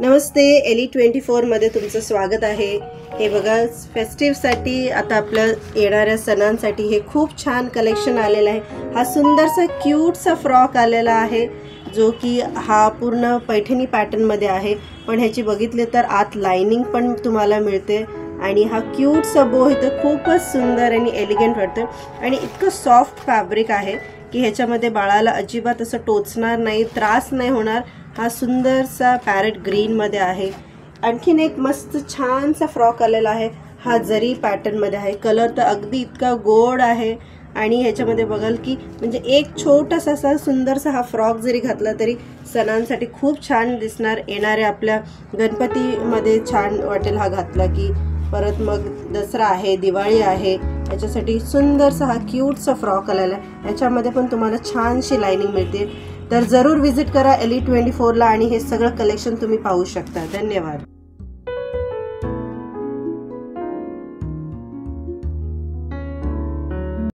नमस्ते, एली 24 मध्ये तुमचं स्वागत आहे। हे बघा, फेस्टिव्हसाठी आता आपल्या येणाऱ्या सणांसाठी हे खूप छान कलेक्शन आलेलं आहे। हा सुंदरसा क्यूटसा फ्रॉक आलेला आहे जो की हा पूर्ण पैठणी पॅटर्न मध्ये आहे, पण ह्याची बघितले तर आत लाइनिंग पण तुम्हाला मिळते आणि हा क्यूटसा बो इथं खूपच सुंदर आणि एलिगंट वाटतं आणि इतकं सॉफ्ट फॅब्रिक आहे की ह्याच्यामध्ये बाळाला अजिबात असं टोचणार नाही, त्रास नाही होणार। हा सुंदरसा पॅरेट ग्रीन मध्ये आहे। आणखीन एक मस्त छानसा फ्रॉक आलेला आहे, हा जरी पॅटर्न मध्ये आहे। कलर तर अगदी इतका गोड आहे आणि ह्याच्यामध्ये बघाल की म्हणजे एक छोटासा असा सुंदरसा हा फ्रॉक जरी घातला तरी सणांसाठी खूप छान दिसणार। येणाऱ्या आपल्या गणपतीमध्ये छान वाटेल हा घातला की। परत मग दसरा आहे, दिवाळी आहे, याच्यासाठी सुंदरसा हा क्यूटसा फ्रॉक आलेला आहे। याच्यामध्ये पण तुम्हाला छानशी लाइनिंग मिळते। तर जरूर विजिट करा एली 24 ला आणि हे सगळं कलेक्शन तुम्ही पाहू शकता। धन्यवाद।